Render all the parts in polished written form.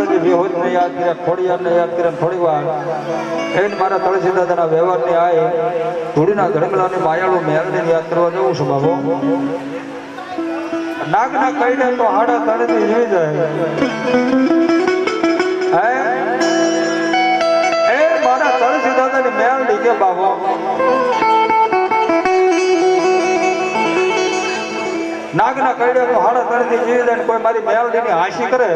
માતાજી વિહોતને યાદ કર્યા, ખોડિયારને યાદ કર્યા. થોડી વાર એને મારા તુલસી દાદાના વ્યવહારની આય ધૂળીના ધડકલાની માયાળુ મેલને યાદ કરવા જવું છું બાબો. નાગના કઈને તો હાડા તળેથી જીવી જાય. એ મારા તુલસી દાદાની મેલડી કે બાબો નાગના કઈને તો હાડા તળેથી જીવી જાય. કોઈ મારી મેલડીની હાંસી કરે,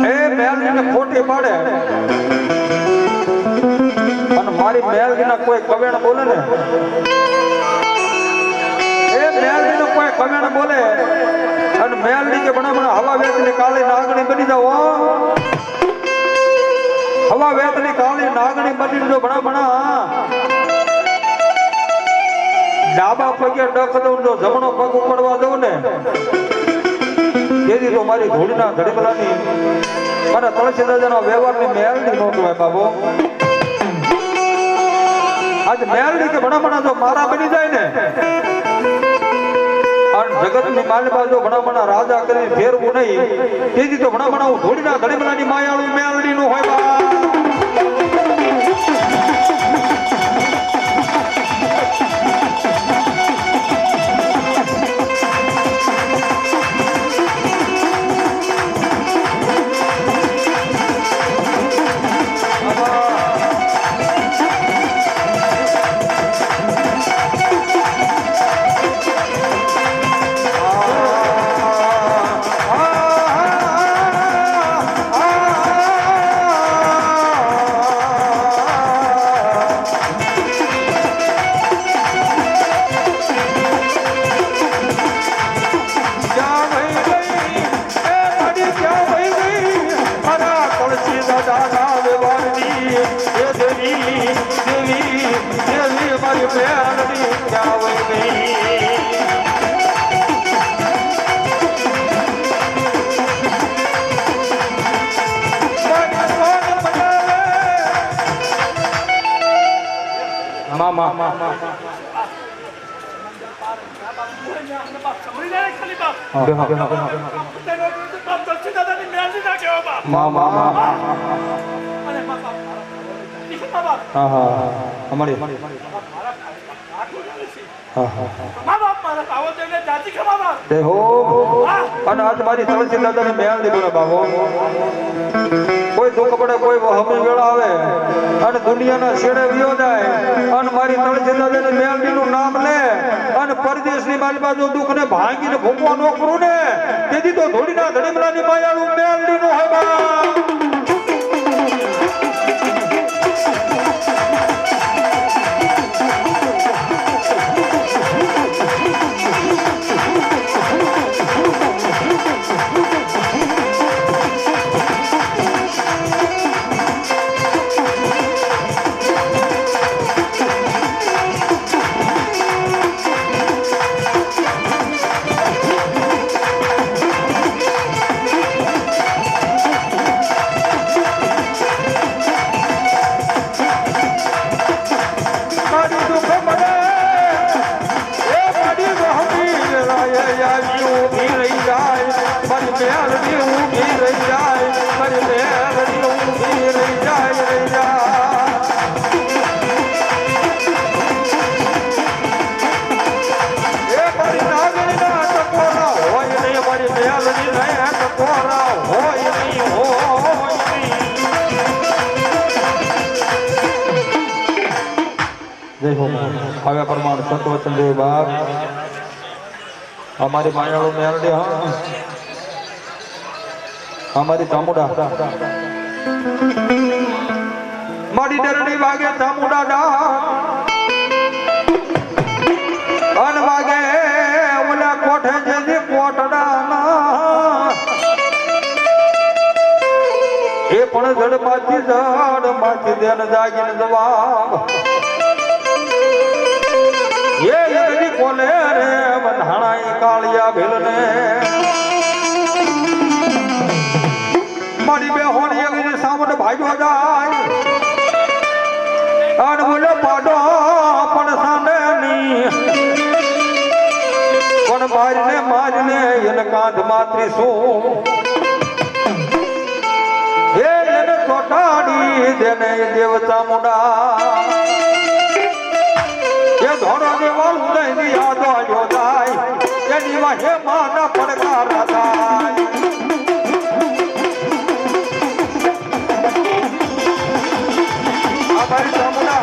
એ મેલડીને ખોટી પાડે અને મારી મેલડીના કોઈ કવેણ બોલે ને, એ મેલડીનો કોઈ કવેણ બોલે અને મેલડી કે બણા બણા હવા વેતની કાળી નાગણી બની જાઓ, હવા વેતની કાળી નાગણી બની જો બણા બણા ડાબા પગે ડખ દઉં, જો જમણો પગ ઉપડવા દઉં ને તેથી તો મારી ધૂળના ધડકલાની મારા તુલસી દાદાના વ્યવહારની મેલડી નો કહેવાય બાબો. આજ મેલડી કે ભણા ભણા જો મારા બની જાય ને અને જગતની માલબા જો ભણા ભણા રાજા કરી ફેરવું નહીં તેથી તો ભણા ભણા હું ધૂળના ધડકલાની માયાળુ મેલડી નું હોય બા. મારી તુલસી દાદાની મેલડી બોલે બાબો. કોઈ દુઃખ પડે, કોઈ હમી વેળા આવે અને દુનિયાના છેડે વિયો જાય અને મારી તુલસી દાદાની મેલડી નું નામ લે અને પરદેશની મારી બાજુ દુઃખ ને ભાંગીને ભૂકવા ન કરું ને તેથી તો ધોળીના ધડીમલાની માયાળુ મેલડી નું હોય બા. હવે પ્રમાણ સંત વચન દેવ બાપ અમારી માયાળુ મેલડી, હા અમારી ચામુડા મારી ડરડી વાગે ચામુડા ડા અન વાગે ઓલા કોઠે જે કોટડા એ પણ જડમાંથી દેન જાગીને જવાબ ये यदि कोले रे बंधाणाई कालिया भेलने मारी बेहोन यदि सामने भाग्यो जाय अन बोले पाडो पण साने नी पण मारने इन कांध मात्री सो હે એને ચોટાડી દેને દેવતા મુડા એ ધોળો દેવાળ ઉદય યાદો આજો જાય એની વાહે માના પડકારા થાય આ ભાઈ ચામુડા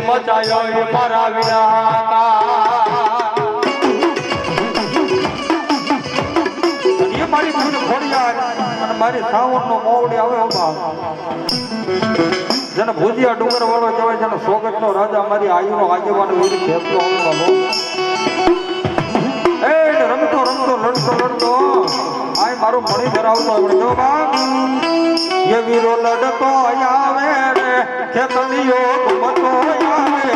મચાયો મારા વિના એ મારી ભૂલ ખોડિયાર અને મારી સાવણ નો મોવડી આવે જેને ભુજિયા ડુંગર વાળો કહેવાય જેને સોગટ નો રાજા મારી આયુ નો આગેવાન વીર ખેતો બાબો એ રમતો રમતો લડતો લડતો આય મારો મણી ધરાવતો આપણે જો બાપ એ વીરો લડતો આવે રે ખેતડીઓ ઘૂમતો આવે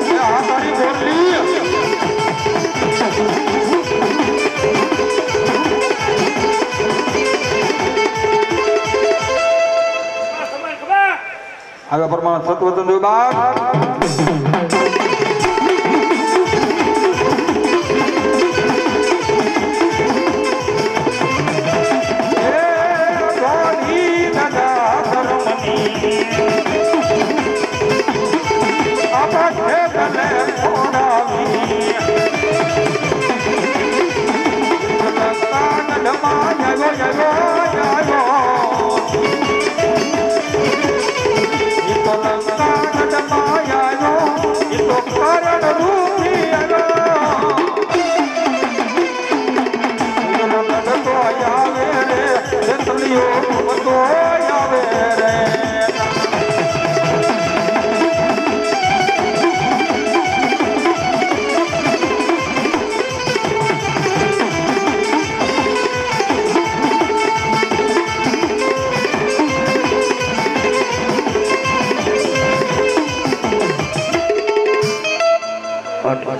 એ આ તારી બોલી હવે પ્રમાણ સત્વચન જો બાપ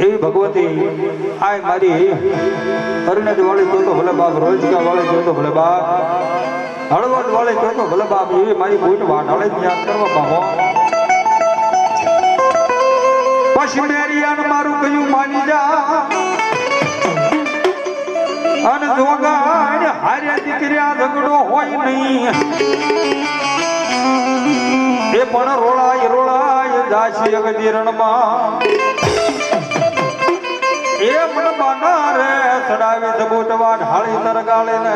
એવી ભગવતી આય મારી અરણજ વાળી તો ભલે બાપ, રોજકા વાળી તો ભલે બાપ, હળવદ વાળી તો ભલે બાપ, એવી મારી બૂટ વાઢાળે યાદ કરવા બાપો. પછી મેરિયાન મારું કયું માની જા અને જોગાણ હારે દીકરીયા ઝઘડો હોય નહીં, એ પણ રોળાય જાશી અગજીરણમાં. એ મન બાના રે સડાવી સબૂટવા ઢાળી તરગાળે ને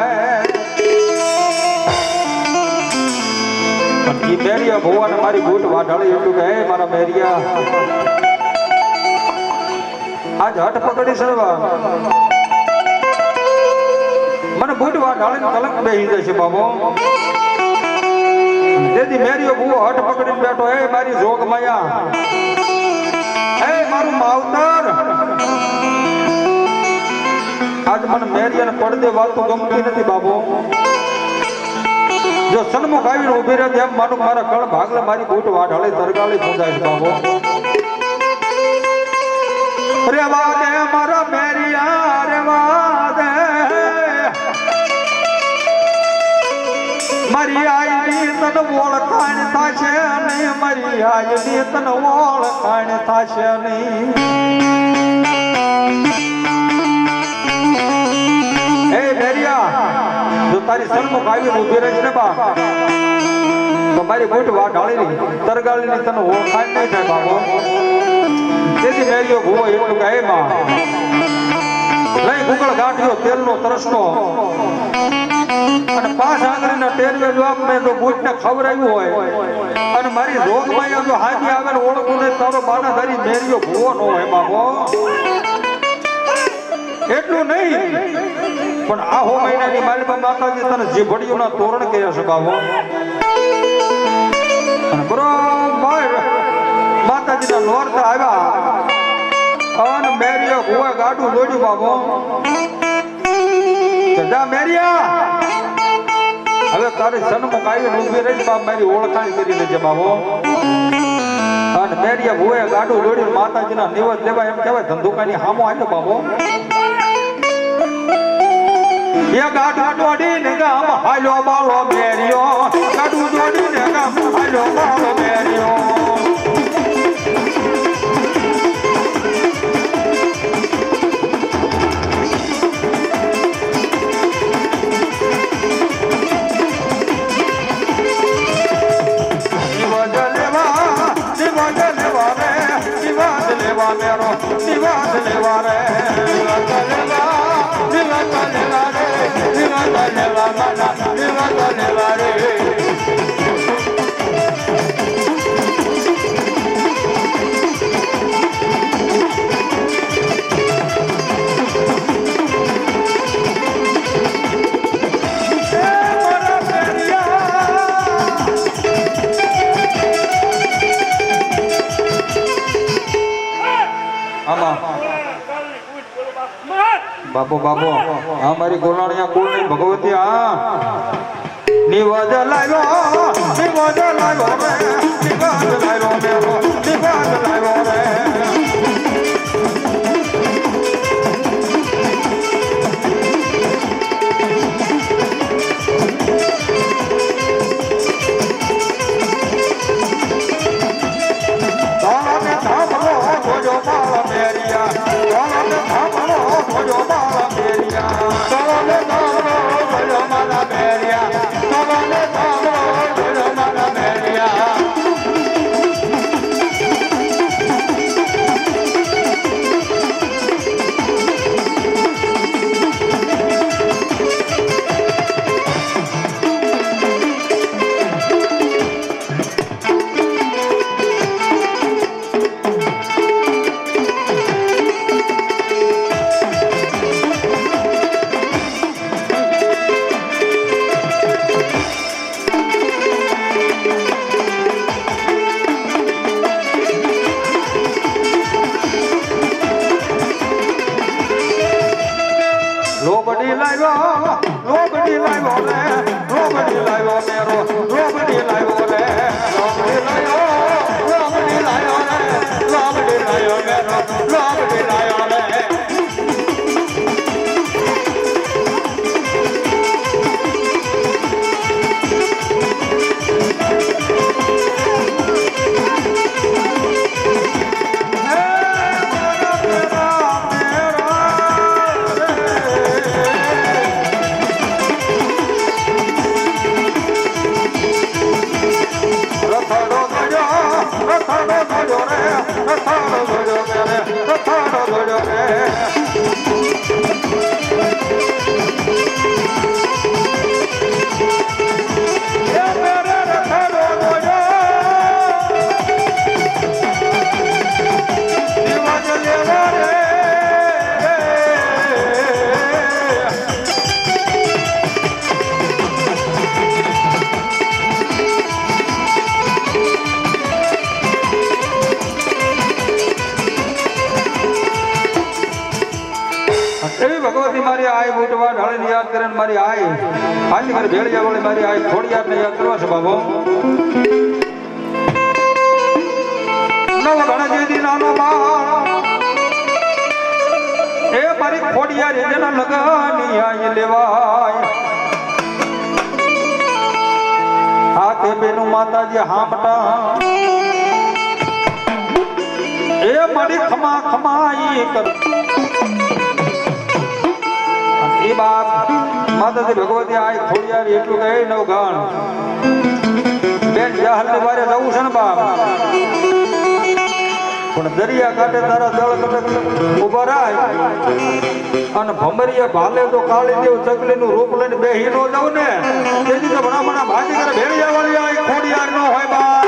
ઈ મેરિયા ભુવાને મારી બૂટ વાઢાળી એટલું કે હે મારા મેરિયા આજ હટ પકડી સરવા મને બૂટ વાઢાળીને કલંક બેહી જશે બાબો. તેથી મેરિયો ભુવો હટ પકડીને બેઠો, હે મારી જોગ માયા, હે મારું માવતર, આજ મને મેરિયાને પડદે વાતો ગમતી નથી બાબો. જો સન્મુખ આવીને ઉભી રહે એમ માનું મારા કળ ભાગલે મારી બૂટ વાઢાળી તરગાળી પૂજાય છે બાબો. રેવા દે મારા મેરિયા, રેવા દે મારી આઈની તન ઓળખાણ થાશે નહીં, મારી આઈની તન ઓળખાણ થાશે નહીં. હે મેરિયા, જો તારી સન્મુખ આવીને ઉભી રહીશ ને બા તો મારી બૂટ વાઢાળીની તરગાળીની તને ઓળખાણ નહીં થાય બાબો. તેથી મેરિયો ભુવો એટલું કહે માં લઈ ગુગળ ગાંઠ્યો તેલનો તરસનો અને 5 આંગળીના ટેરવે જો આપને જો બૂટને ખવરાવ્યું હોય અને મારી રોગમાં જો હાજી આવે ને ઓળખું ને તારો બાનાધારી મેરિયો ભુવો નો હોય બાબો. એટલું નહીં પણ આહો મહિનાની માલમાં માતાજી તને જીભડીઓના તોરણ કર્યા છે બાબો. અને બરોબર માતાજીના નોરત આવ્યા અને મેરિયો ભુવા ગાડું દોડ્યું બાબો. જા મેરિયા, હવે તારી સન્મુખ આવીને ઊભી રહી બાપ, મારી ઓળખાણ કરી લેજે બાબો. અને મેરિયા ભુવાએ ગાડું દોડ્યું માતાજીના નિવેદ લેવા એમ કહેવાય ધંધુકાની હામો આવ્યો બાબો. એ ગાડું દોડીને ગામ હાલ્યો બાળો મેરિયો, ગાડું દોડીને ગામ હાલ્યો બાળો મેરિયો. મેરો નિવાસ લેવા રે, નિવાસ લેવા રે, નિવાસ લેવા મારા, નિવાસ લેવા રે. બાબો બાબો હા મારી ગોલાણિયા કુળની ભગવતી હા નિવાજ લાવ્યો રે, નિવાજ લાવ્યો મેરો, નિવાજ લાવ્યો રે. લોબડી લાવ્યો રે, લોબડી લાવ્યો મેરો, લોબડી લાવ્યો રે, લોબડી લાવ્યો રે, લોબડી લાવ્યો મેરો, લોબડી લાવ્યો. એવી ભગવતી મારી આય બુટવા ઢાળીને યાદ કરે ને મારી આય હાલી મારી ભેળિયા વાળી મારી આય ખોડિયારને યાદ કરવા છે બાબો નવ ગણજી નાનો બાળ એ મારી ખોડિયાર જેના લગની આય લેવાય હાથે બેનું માતાજી હામટા એ મારી ખમા ખમાઈ કર એ બાપ માતાજી ભગવતી આય ખોડિયાર એટલું કહે નવ ગાણ બેન જહાલ ની બારે જવું છે ને બાપ પણ દરિયા કાંઠે તારા દળ કટક ઉભા રાય અને ભમરિયા ભાલે તો કાળી દેવ ચકલી નું રૂપ લઈને બેહી નો જાવ ને તેથી તો ભણા ભાજી કરે ભેળિયા વાળી આય ખોડિયાર નો હોય બાપ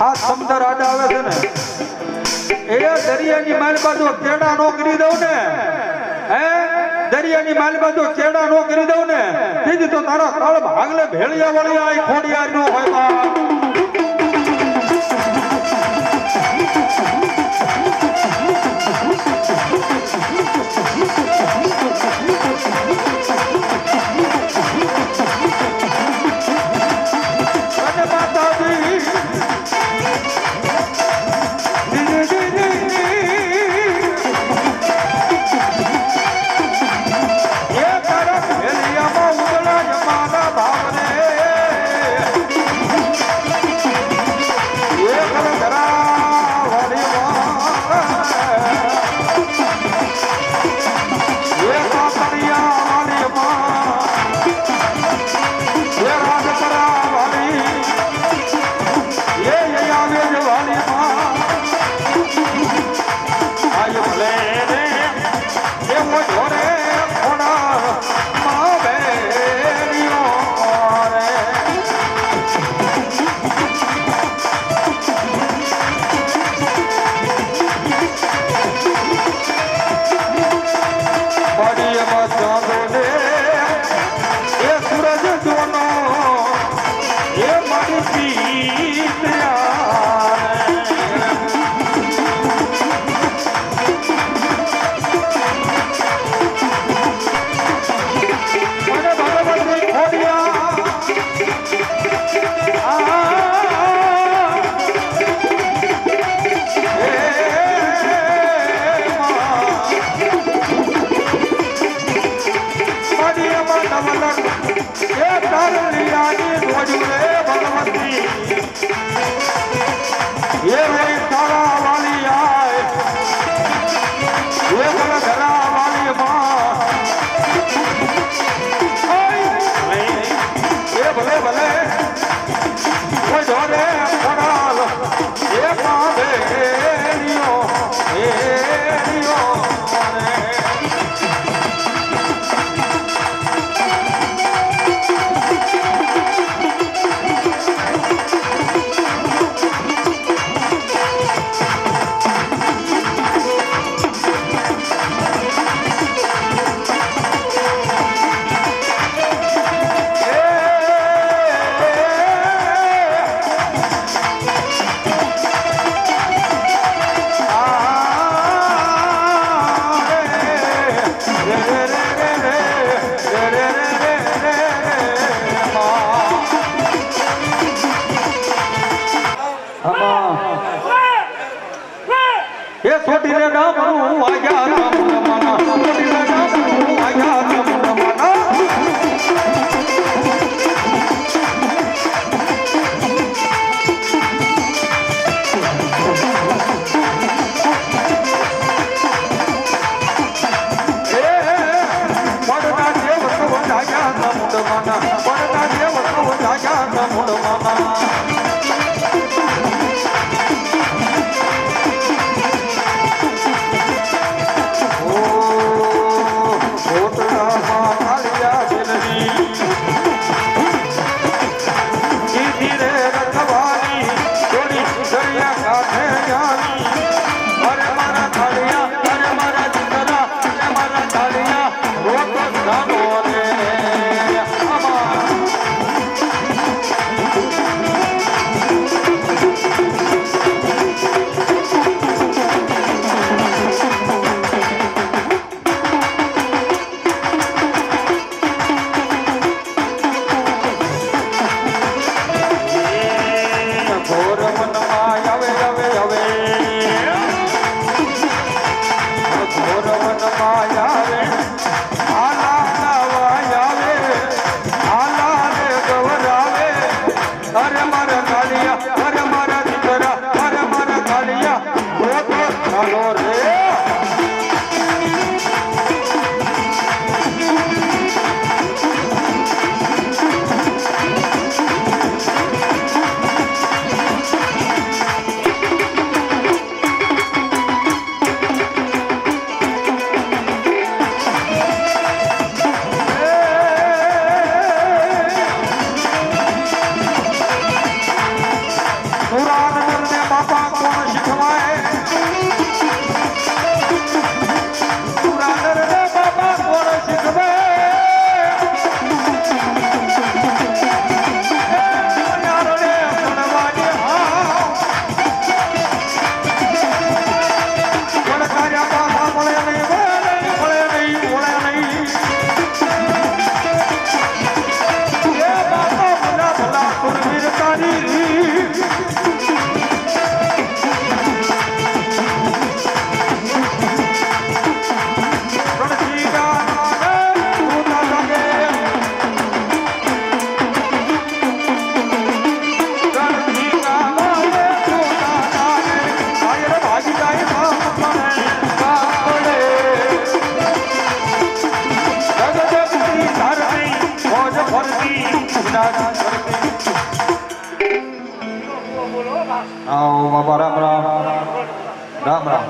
આ સમદર આડા આવે છે ને એ દરિયાની માલ બાજુ કેડા નો કરી દઉં ને હે દરિયાની માલ બાજુ કેડા નો કરી દઉં ને તેથી તો તારા કાળ ભાગલે ભેળિયા વાળી આય ખોડિયાર નો હોય બાપ કનૈયાની અરે મારા કાળિયા અરે મારા દીકરા અરે મારા કાળિયા રોતો જાનો રે ઘોર વનમાં આવે આવે આવે ઘોર વનમાં આવે આલા નવા આવે આલા રે ગવરાવે અરે મારા કાળિયા અરે મારા દીકરા અરે મારા કાળિયા રોતો ચાલો રે પુરાણને બાપા કોણ શીખવાય પુરાણને બાપા કોણ શીખવે યારને ભણવાની પણ કાર્યા બાપા મળે નહીં મળે નહીં મળે નહીં એ બાપા ભલા ભલા સુરવીરતાની બાબા રામ રામ રામ રામ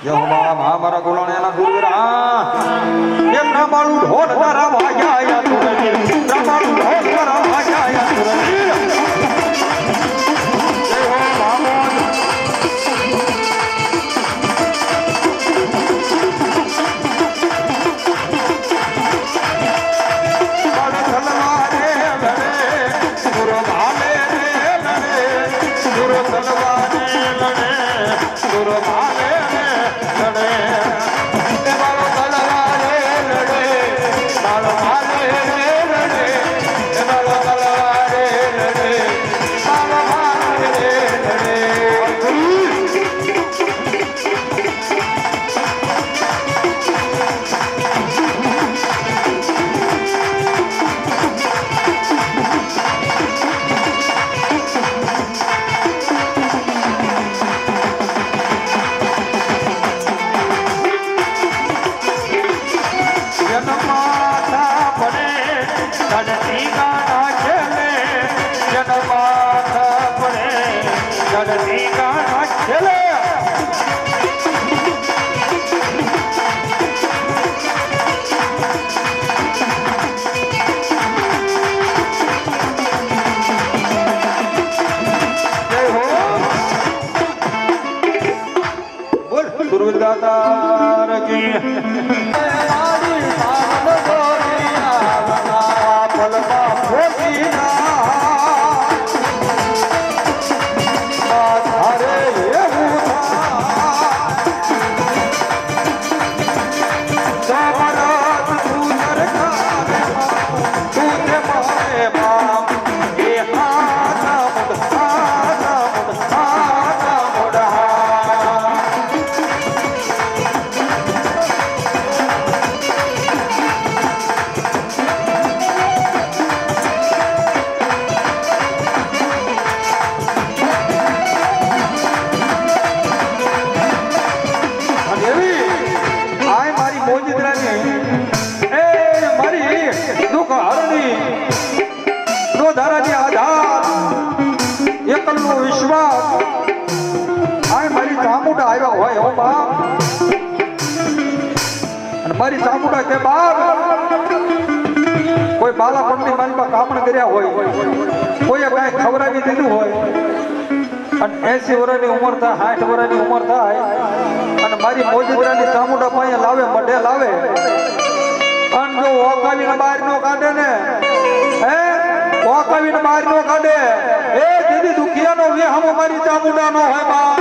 જય હો મહામારા ગોલાણેના ગુરુવીરા એમ રામાળું ઢોલ તારા વાગ્યા તુરવીર રામાળું ઢોલ તારા વાગ્યા તુરવીર જય હો મહામારા દાતાર કી મારી સામન ગોરિયા ફલમાં ફોટીના માથારે એવું તમારા તું સરકારે તું તે મારે બાપ એ હાના મારી ચામુંડા કે બાપ કોઈ બાલા પંડની મારી પાસે કામણ કર્યા હોય કોઈએ કાંઈ ખવડાવી દીધું હોય અને 80 વર્ષની ઉંમર થાય 60 વર્ષની ઉંમર થાય અને મારી મોજીદ્રાની ચામુંડા પાસે લાવે મઢે લાવે અને જો ઓકાવીને બહાર નો કાઢે ને હે ઓકાવીને બહાર નો કાઢે એ દીદી દુખિયાનો વેહમો મારી ચામુંડા નો હોય બા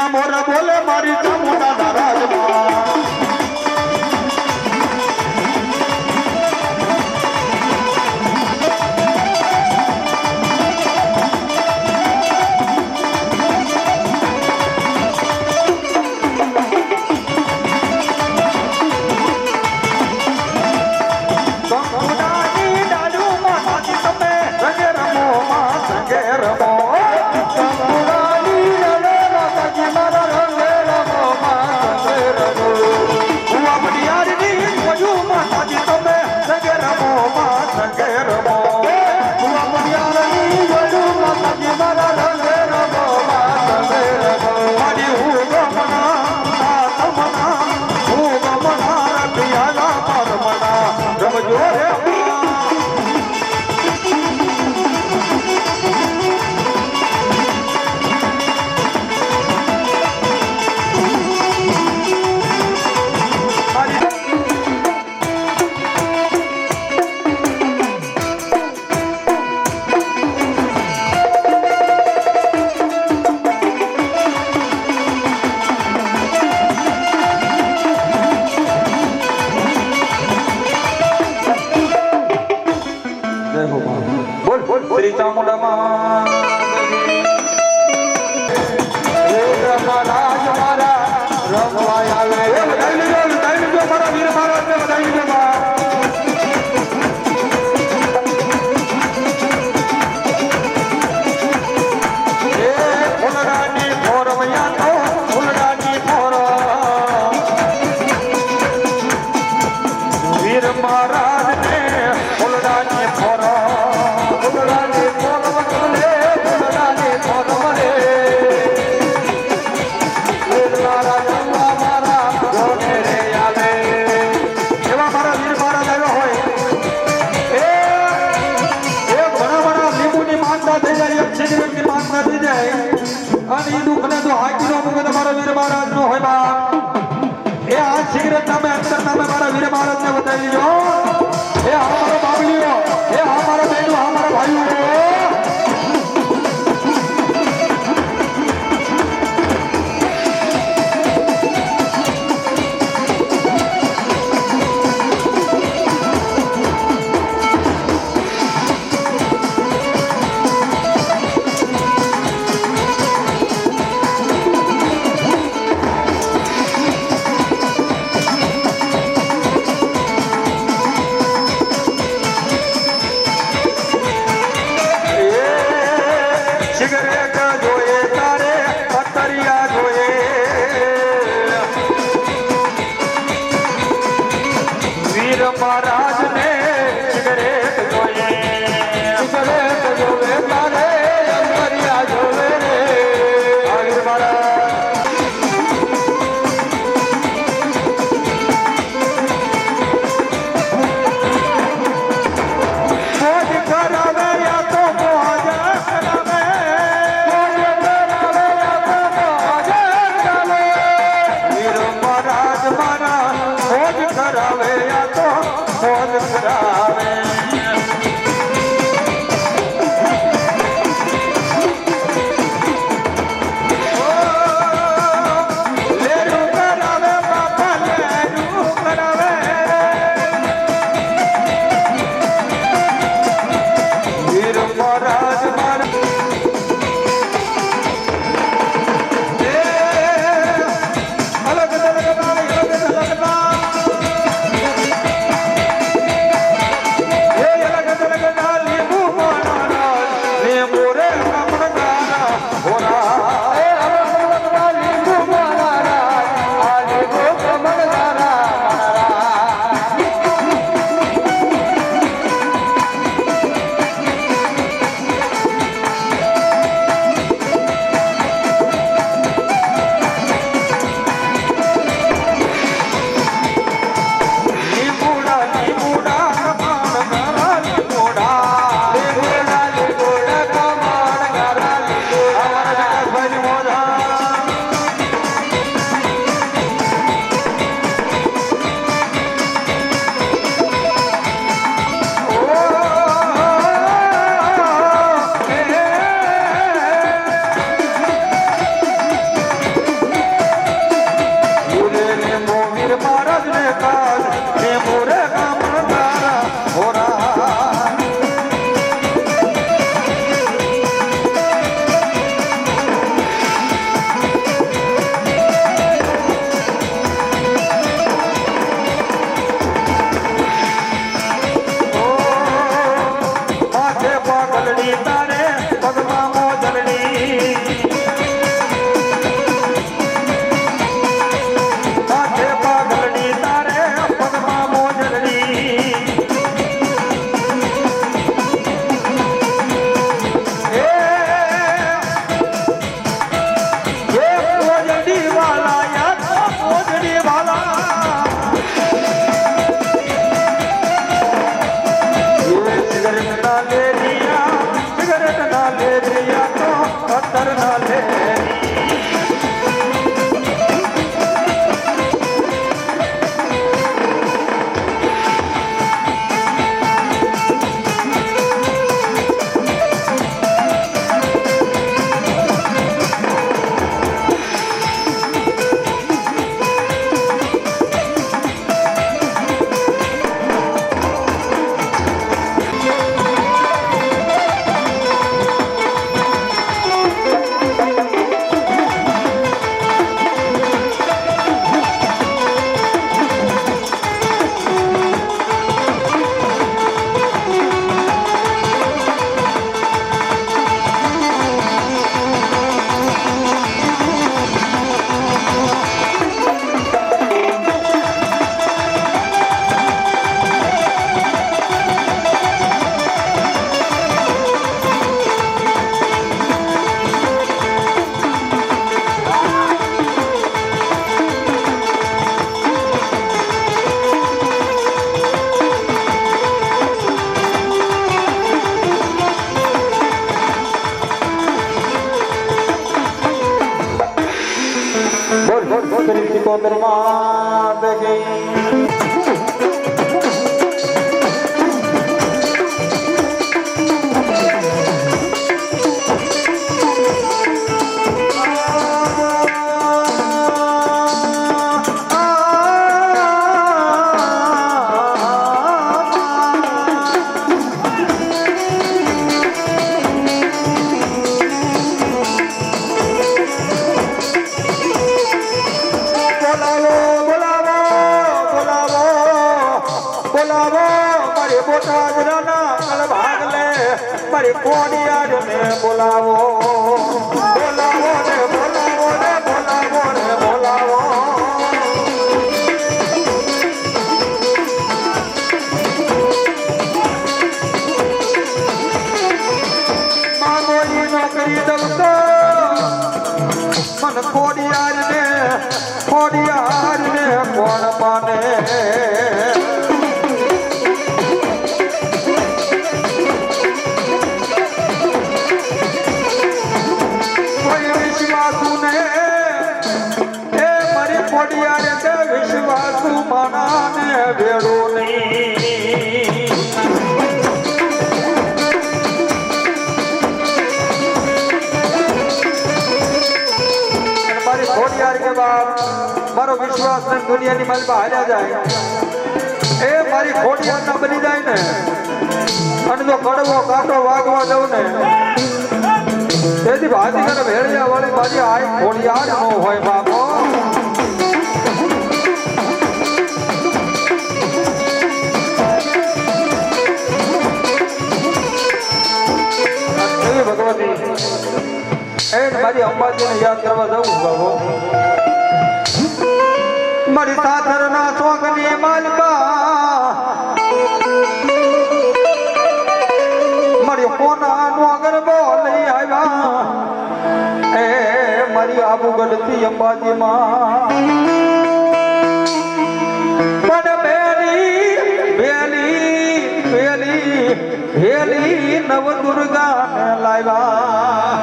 મોરા બોલે મારી ચામુંડા ના રાજમાં શ્રી ચામુંડામાં રાજ મારા રમવા આવે વધાઈ લીધો મારા વીર મહારાજને વધાઈ લીધો અને દુઃખને તો હાકીનો મુકે તમારા વીર મહારાજ નો હોય બા એ આ સિગરેટ નામે અંતર નામે મારા વીર મહારાજ ને બતાવી દીધો એ અમારો બાબલીઓ એ અમારા બહેનો અમારા ભાઈઓ સિગરેટ જોઈએ તારે પતરિયા જોઈએ વીર મહારાજ ને સિગરેટ જોઈએ સિગરેટ જોવે તારે પતરિયા જોવે રે વીર મહારાજ સિકોતરમાં ગઈ બોલાવો બોલાવો બોલાવો મારી કોડિયારને બોલાવો બોલાવો ને બોલાવો ને બોલાવો ને બોલાવો માગોની નોકરી દઉં તો મન કોડિયારને કોણ માને વિશ્વાસુ માનાને ભેળો નહીં મારી ખોડિયાર કે બાપ મારો વિશ્વાસ ને દુનિયાની માલમાં હાલ્યા જાય એ મારી ખોડિયાર ના બની જાય ને અને જો કડવો કાંટો વાગવા દઉં ને તેથી ભાજી કરે ભેળિયા વાળી મારી આ ખોડિયાર નો હોય બાપો ભગવતી એ મારી અંબાજીને યાદ કરવા જવું બાબો મારી સાધરના શોખની માલકા મારી કોનાનો ગરબો લઈ આવ્યા એ મારી આબુગઢથી અંબાજીમાં હેલી નવ દુર્ગા ને લાવ્યા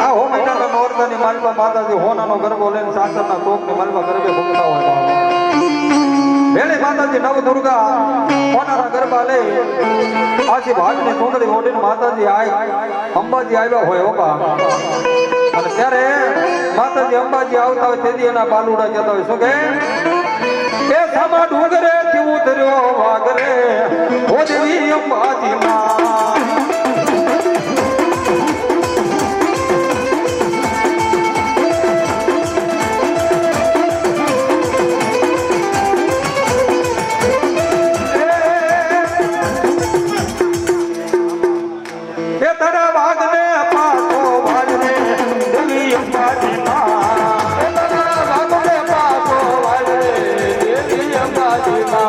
આ હો મહિનાના નોરતાની માલવા માતાજી હોનાનો ગરબો લઈને સાસરના તોપની માલવા ગરબે ભૂગતા હોય વેલે માતાજી નવ દુર્ગા હોનાના ગરબા લઈ આજી ભાગની સુંદરી ઓડીને માતાજી અંબાજી આવ્યા હોય ઓબા અને ત્યારે માતાજી અંબાજી આવતા હોય તેથી એના બાલુડા જતા હોય શું કે એ સમા ડુંગરે થી ઉતર્યો વાગરે ઓજવી અંબાજી માં એ તારા વાગને પાછો વાગરે દેવી અંબાજી માં એ તારા વાગને પાછો વાગરે દેવી અંબાજી માં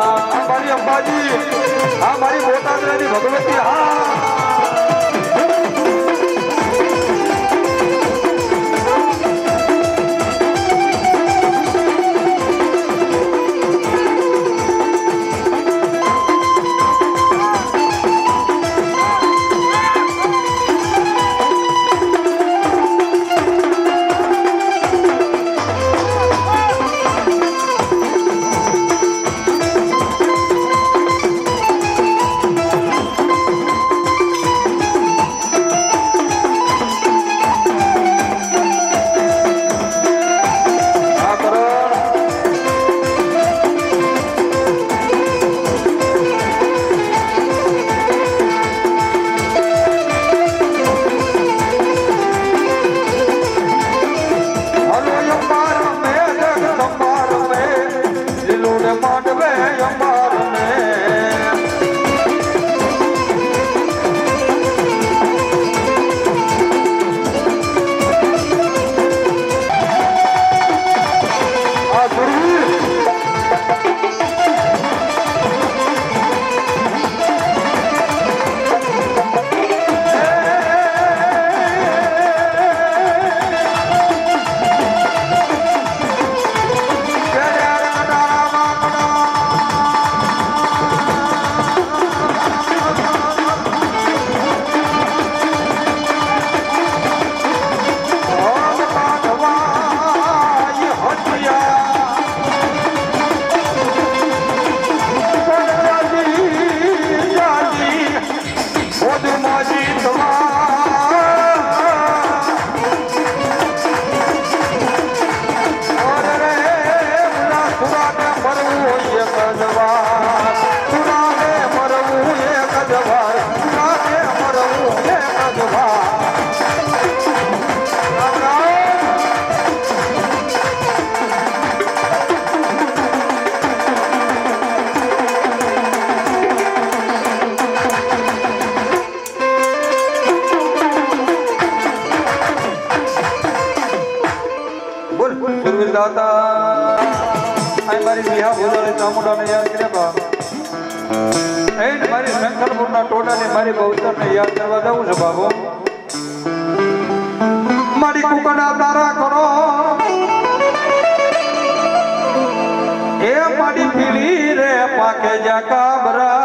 ચામુંડાને યાદ કરે બા એ મારી શંકરપુરના ટોડાને મારી બહુચરને યાદ કરવા જવું છે બાબુ મારી કુકડા તારા કરો એ મારી પીલી રે પાકે જા કાબરા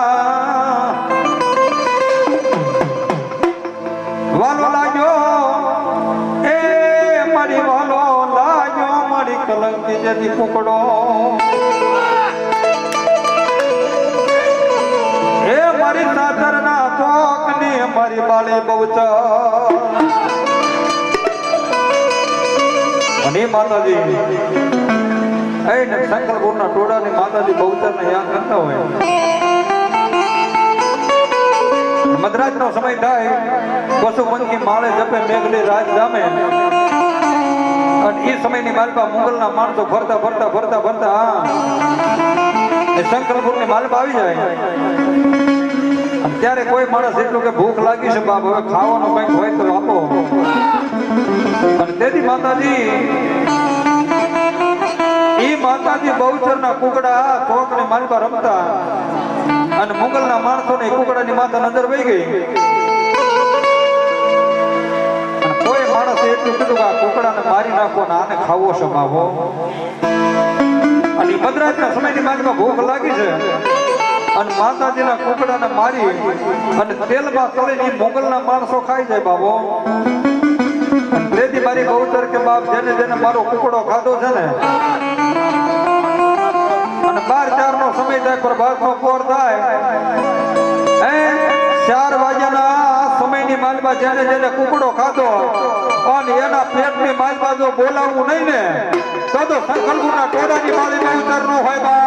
વાલો લાગ્યો એ મારી વાલો લાગ્યો મારી કલંકી જતી કુકડો એ મારી સાધરના ચોકની મારી બાળી બહુચર અને માતાજી એ શંકરપુરના ટોળાની માતાજી બહુચરને યાદ કરતા હોય મધરાજનો સમય થાય પશુપંખી માળે જપે મેઘલી રાત જામે અને એ સમયની માલપા મુગલના માણસો ફરતા ફરતા ફરતા ફરતા એ શંકરપુરની માલપા આવી જાય અને ત્યારે કોઈ માણસ એટલું કે ભૂખ લાગી છે બાપ હવે ખાવાનું કંઈક હોય તો આપો અને તેથી માતાજી ઈ માતાજી બહુચરના કુકડા ચોકની માલપા રમતા અને મુગલના માણસોને કુકડાની માતા નજર વહી ગઈ અને કોઈ માણસે એટલું કીધું કે આ કુકડાને મારી નાખો ને આને ખાવો છે બાબો અને મદ્રાસના સમયની માલપા ભૂખ લાગી છે અને માતાજીના કુકડાને મારી અને તેલમાં તળીને મુગલના માણસો ખાઈ જાય બાબો તેથી મારી બહુચર કે બાપ જેને જેને મારો કુકડો ખાધો છે ને અને 12-4 નો સમય થાય પ્રભાતનો પોર થાય 4 વાગ્યાના સમયની માલબા જેને જેને કુકડો ખાધો અને એના પેટની માલબા જો બોલાવવું નહીં ને તો શંકરપુરના ટોળાની માળી બહુચર નો હોય બા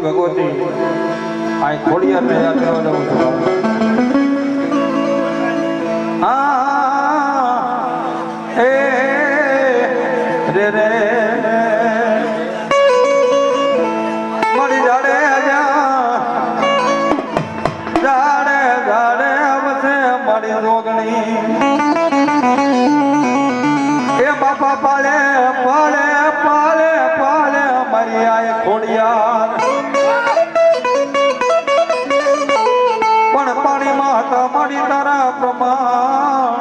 ભગવતી આ ખોડિયારને યાદ કરવા જવું છું એ રે રે મળી જાડે જાડે જાડે વસે મળી રોગણી એ બાપા પાળે પાળે પાળે પાળે મારી આ ખોડિયાર પણ પાણીમાં હતા મારી તારા પ્રમાણ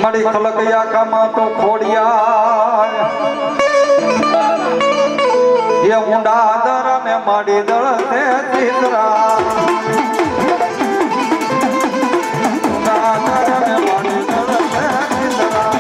મારી ખલકૈયા કામાં તો ખોડિયાર એ ઊંડા દર ને માડી દળ છે ચિત્રા ઊંડા દર ને માડી દળ છે ચિત્રા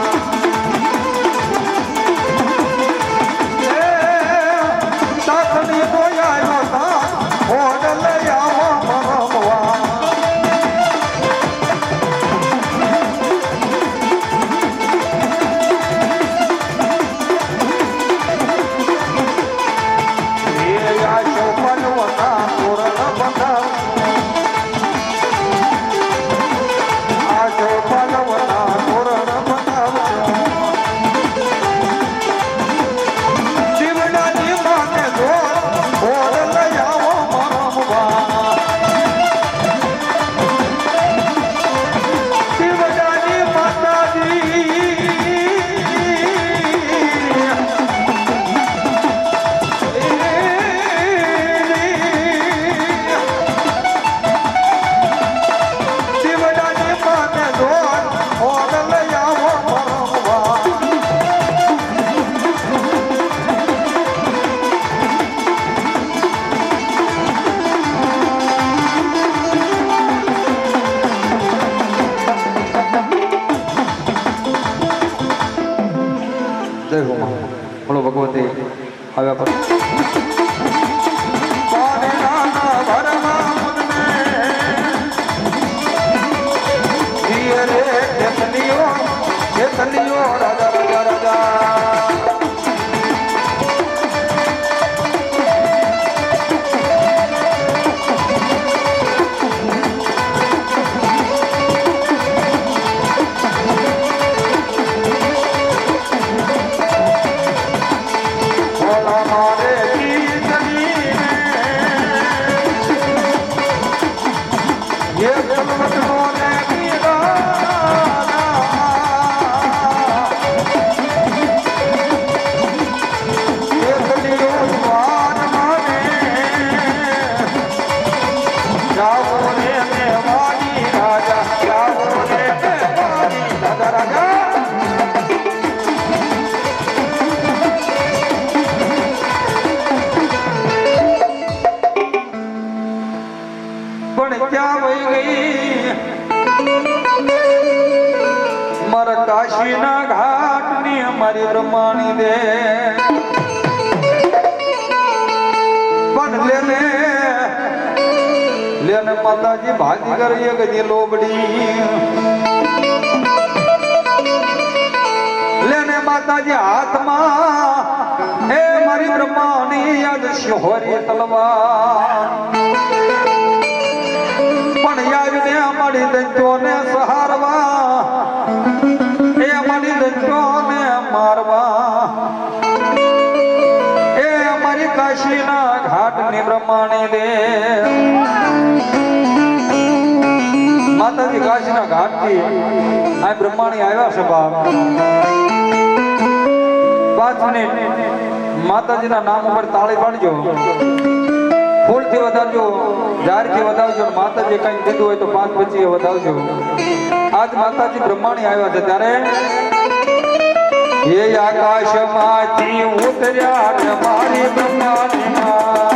કાશીના ઘાટની અમારી બ્રહ્માણી દે પણ લેને માતાજી ભાગી કરીએ ગજી લોબડી લેને માતાજી હાથમાં હે મારી બ્રહ્માની યાદ શિહોરી તલવાર પણ યાદને અમારી દંતોને સહારવા એ અમારી દંતોને મારવા એ અમારી કાશીના ઘાટની બ્રહ્માણી દે માતાજી કાશીના ઘાટથી આ બ્રહ્માણી આવ્યા છે બાપ 5 મિનિટ માતાજીના નામ ઉપર તાળી પાડજો ફૂલથી વધાવજો ઝાડથી વધાવજો માતાજી કંઈક દીધું હોય તો 5 પછી વધાવજો આજ માતાજી બ્રહ્માણી આવ્યા છે ત્યારે એ આકાશમાંથી ઉતર્યા ને મારી બ્રહ્માણીમાં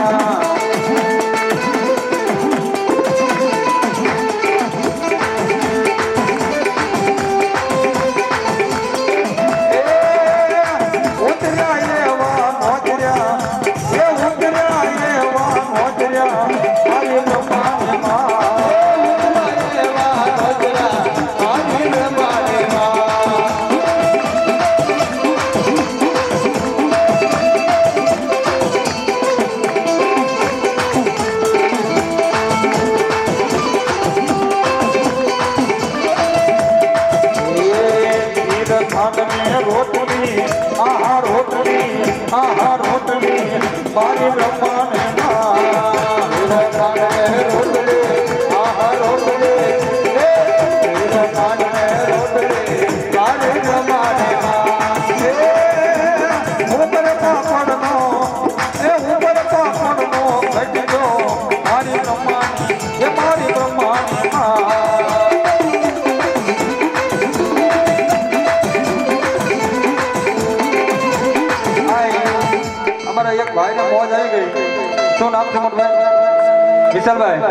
વિશાલભાઈ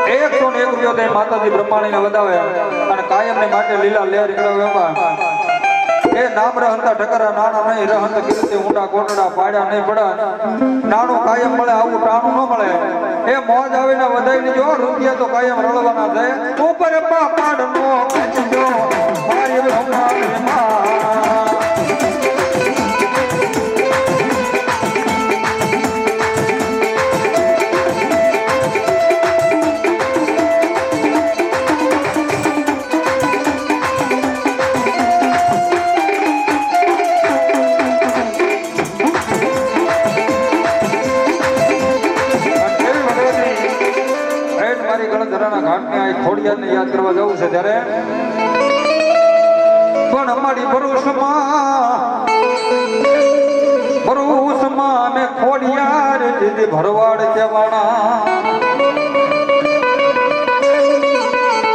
101 રૂપિયો દે માતાજી બ્રહ્માણીને વધાવે અને કાયમને માટે લીલા લેર એમાં એ નામ રહંતા ઠકરા નાના નહીં રહંત કીર્તિ ઊંડા કોટડા પાડ્યા નહીં પડા નાનું કાયમ મળે આવું ટાણું ન મળે એ મોજ આવીને વધાઈને જો રૂપિયા તો કાયમ રળવાના છે ઉપર પાડનો કચજો મારી બ્રહ્માણીમાં ખોડિયારને યાદ કરવા જવું છે ત્યારે પણ અમારી ભરૂચમાં અમે ખોડિયાર દીદી ભરવાડ જવાના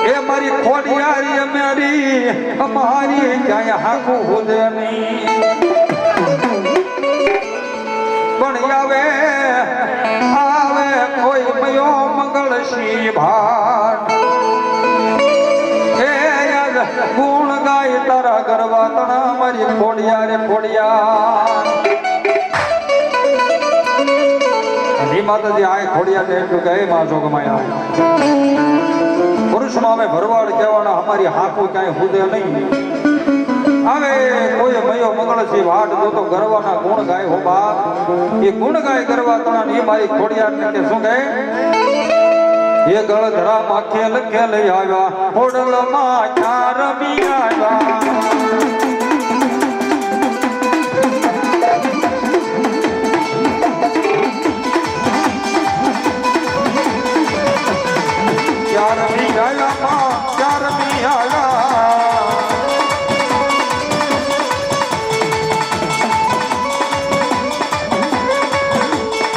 એ મારી ખોડિયારી અમારી ક્યાંય હાકું હોદે નહીં પણ આવે કોઈ મયો મંગળ શ્રી ભાટ ગુણ ગાય તારા ગરવા તણા મારી ખોડિયા રે ખોડિયા માતાજી આ ખોડિયા ને એટલું કહે માં જો કમાયા પુરુષમાં અમે ભરવાડ કહેવાના અમારી હાકુ ક્યાંય હુદે નહીં આવે કોઈ મયો મંગળ છે વાટ તો ગરવાના ગુણ ગાય હો બાપ એ ગુણ ગાય ગરવા તણા એ મારી ખોડિયા ને કે શું કહે એ ગળધરા માખે લખે લઈ આવ્યા હોડલમાં ચાર મી આવ્યા ચાર મી આવ્યા ચાર મી આવ્યા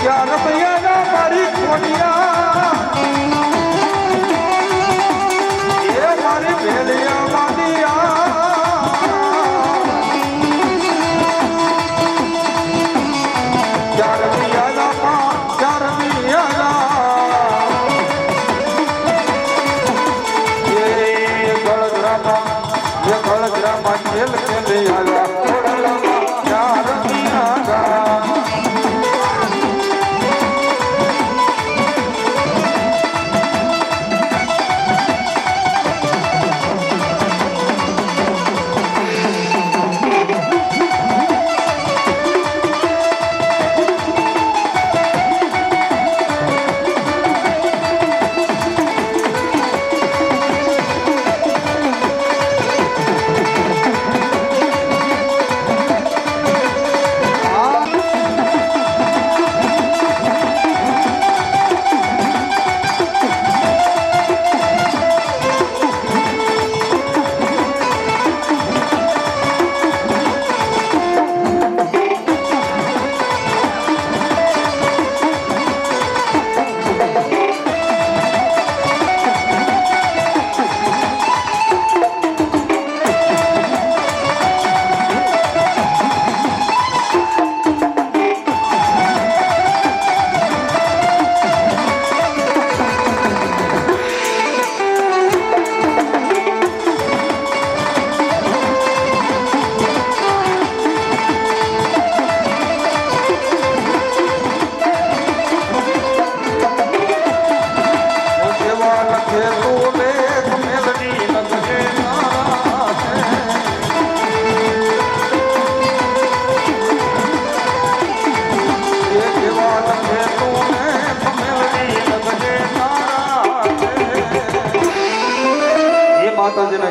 ચાર પૈયા મારી ખોડિયા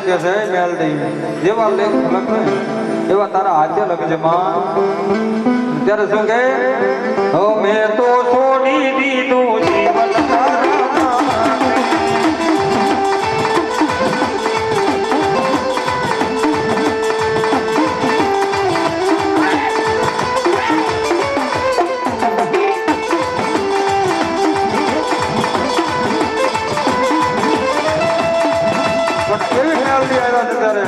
લખે છે મેલડી જેવા લેખ લખે એવા તારા હાથે લખજે માં ત્યારે શું કહે હો મેં તો છોડી દીધું જીવન તારા માટે. પણ કેવી મેલડી આવ્યા છે ત્યારે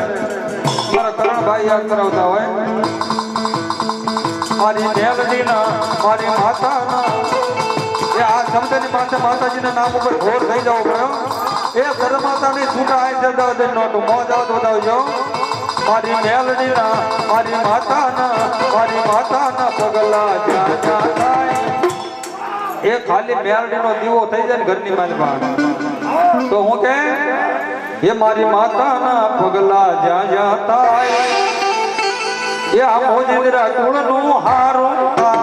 મારા કરણભાઈ યાદ કરાવતા હોય મારી મેલડીના મારી માતાના એ આ શબ્દની પાસે માતાજીના નામ ઉપર ઘોર થઈ જવો પડ્યો એ ધર્માતાની છૂટા આઈ જતા નોટું મોજ આવત બતાવજો મારી મેલડીના મારી માતાના પગલા જ્યાં જ્યાં થાય એ ખાલી મેલડીનો દીવો થઈ જાય ને ઘરની માલમાં તો હું કે એ મારી માતાના પગલા જ્યાં જ્યાં થાય એ આ મોજીંદ્રા કુળનું હારું થાય.